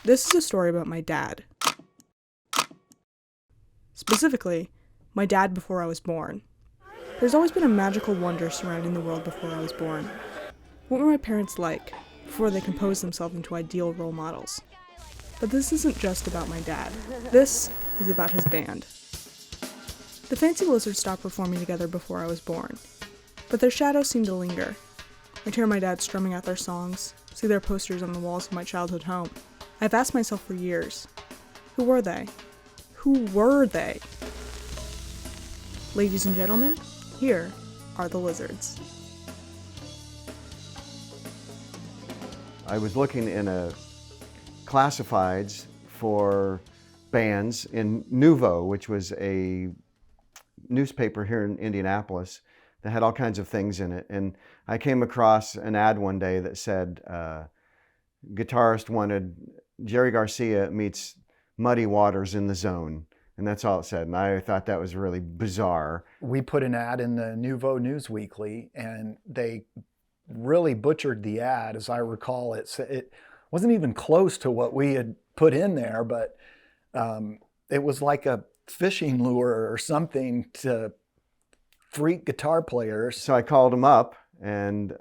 This is a story about my dad. Specifically, my dad before I was born. There's always been a magical wonder surrounding the world before I was born. What were my parents like before they composed themselves into ideal role models? But this isn't just about my dad. This is about his band. The Fancy Lizards stopped performing together before I was born, but their shadows seem to linger. I'd hear my dad strumming out their songs, see their posters on the walls of my childhood home. I've asked myself for years, who were they? Who were they? Ladies and gentlemen, here are the Lizards. I was looking in a classifieds for bands in Nouveau, which was a newspaper here in Indianapolis that had all kinds of things in it. And I came across an ad one day that said, guitarist wanted Jerry Garcia meets Muddy Waters in the Zone. And that's all it said. And I thought that was really bizarre. We put an ad in the Nouveau News Weekly, and they really butchered the ad. As I recall, it wasn't even close to what we had put in there, but it was like a fishing lure or something to freak guitar players. So I called him up and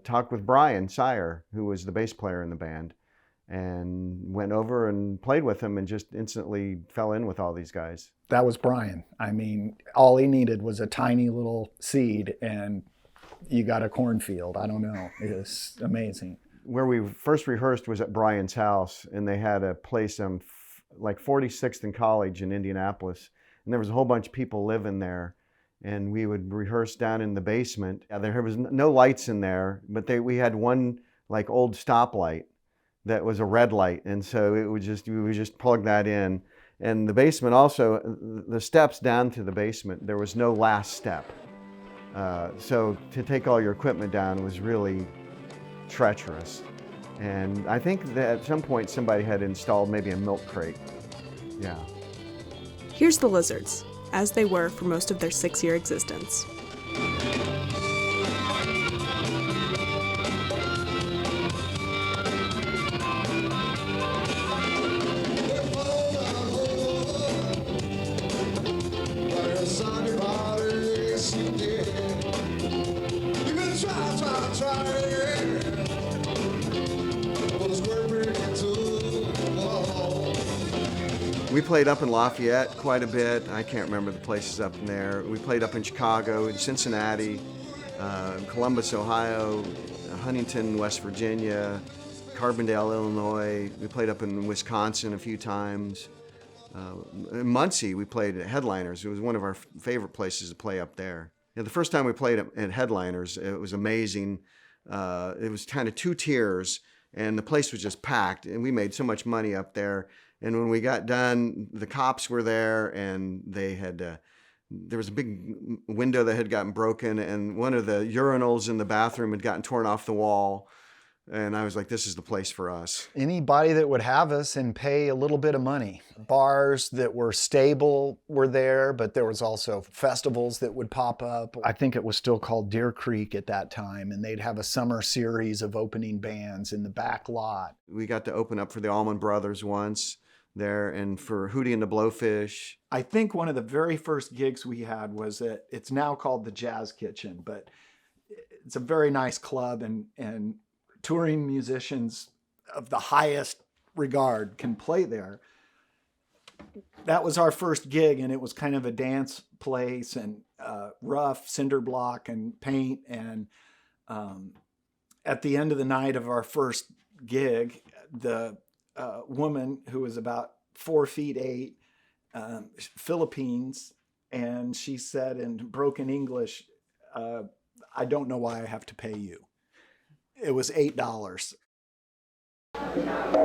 talked with Brian Sire, who was the bass player in the band, and went over and played with him and just instantly fell in with all these guys. That was Brian. I mean, all he needed was a tiny little seed and you got a cornfield. I don't know. It was amazing. Where we first rehearsed was at Brian's house, and they had a place like 46th and College in Indianapolis, and there was a whole bunch of people living there, and we would rehearse down in the basement. There was no lights in there, but we had one like old stoplight that was a red light, and so we would just plug that in. And the basement also, the steps down to the basement, there was no last step. So to take all your equipment down was really treacherous. And I think that at some point somebody had installed maybe a milk crate. Yeah. Here's the Lizards, as they were for most of their 6-year existence. We played up in Lafayette quite a bit. I can't remember the places up in there. We played up in Chicago, in Cincinnati, Columbus, Ohio, Huntington, West Virginia, Carbondale, Illinois. We played up in Wisconsin a few times. In Muncie, we played at Headliners. It was one of our favorite places to play up there. The first time we played at Headliners, it was amazing. It was kind of 2 tiers, and the place was just packed, and we made so much money up there. And when we got done, the cops were there, and they had, there was a big window that had gotten broken, and one of the urinals in the bathroom had gotten torn off the wall. And I was like, this is the place for us. Anybody that would have us and pay a little bit of money. Bars that were stable were there, but there was also festivals that would pop up. I think it was still called Deer Creek at that time, and they'd have a summer series of opening bands in the back lot. We got to open up for the Allman Brothers once there, and for Hootie and the Blowfish. I think one of the very first gigs we had was at, it's now called the Jazz Kitchen, but it's a very nice club, and touring musicians of the highest regard can play there. That was our first gig, and it was kind of a dance place, and rough cinder block and paint. And at the end of the night of our first gig, the woman who was about 4'8", Philippines, and she said in broken English, "I don't know why I have to pay you." It was $8. What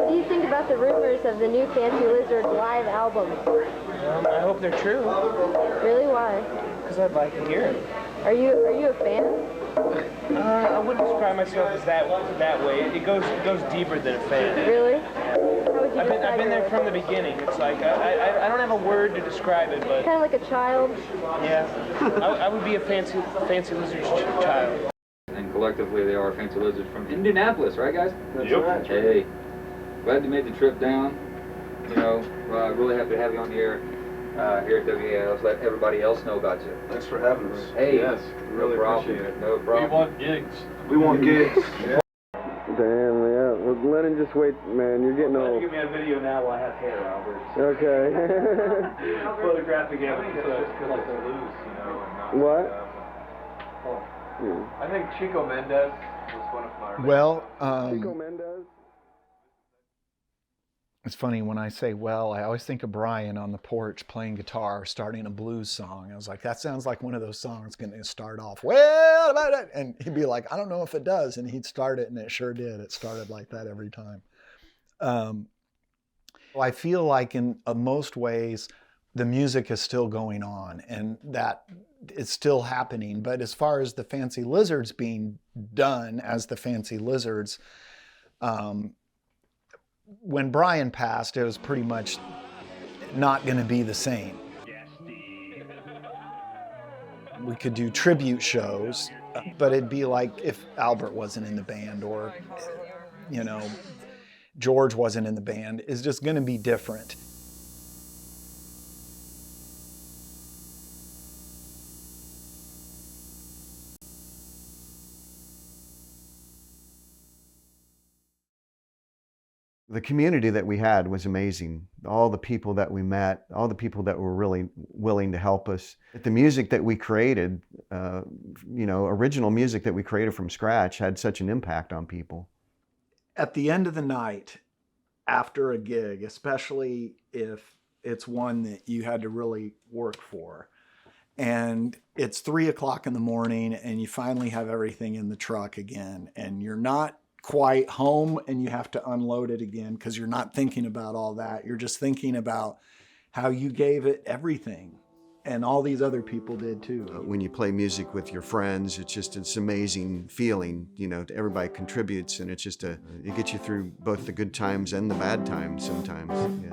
do you think about the rumors of the new Fancy Lizards live album? I hope they're true. Really? Why? Because I'd like to hear it. Are you a fan? I wouldn't describe myself as that way. It goes deeper than a fan. Really? How would you I've been there from the beginning. It's like I don't have a word to describe it, but kind of like a child. Yeah, I would be a Fancy Lizards child. And collectively, they are Fancy Lizards from Indianapolis, right, guys? That's right. Hey, Glad you made the trip down. You know, really happy to have you on the air here at WALS. Let everybody else know about you. Thanks for having us. Hey, yes, we really appreciate it. No problem. We want gigs. We want gigs. Damn, yeah. Well, Lennon, just wait, man. You're getting old. Give me a video now while I have hair, Albert. Okay. Photographing it just because it's loose, you know. And not What? I think Chico Mendes was one of my. Well, Chico Mendes? it's funny when I say well, I always think of Brian on the porch playing guitar, starting a blues song. I was like, that sounds like one of those songs going to start off, well, about it. And he'd be like, I don't know if it does. And he'd start it, and it sure did. It started like that every time. I feel like in most ways, the music is still going on and that it's still happening. But as far as the Fancy Lizards being done as the Fancy Lizards, when Brian passed, it was pretty much not going to be the same. We could do tribute shows, but it'd be like if Albert wasn't in the band or, you know, George wasn't in the band. It's just going to be different. The community that we had was amazing. All the people that we met, all the people that were really willing to help us. The music that we created, you know, original music that we created from scratch had such an impact on people. At the end of the night, after a gig, especially if it's one that you had to really work for, and it's 3 o'clock in the morning and you finally have everything in the truck again, and you're not quite home and you have to unload it again because you're not thinking about all that. You're just thinking about how you gave it everything, and all these other people did too. When you play music with your friends, it's amazing feeling, you know, everybody contributes, and it gets you through both the good times and the bad times sometimes. Yeah.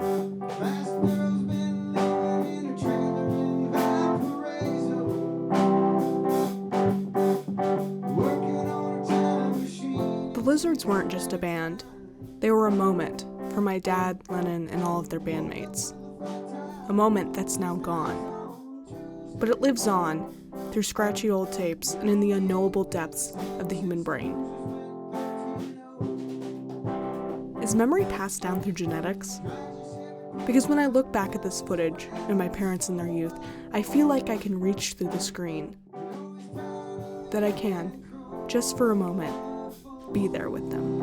The Lizards weren't just a band. They were a moment for my dad, Lennon, and all of their bandmates. A moment that's now gone. But it lives on through scratchy old tapes and in the unknowable depths of the human brain. Is memory passed down through genetics? Because when I look back at this footage and my parents in their youth, I feel like I can reach through the screen. That I can, just for a moment, be there with them.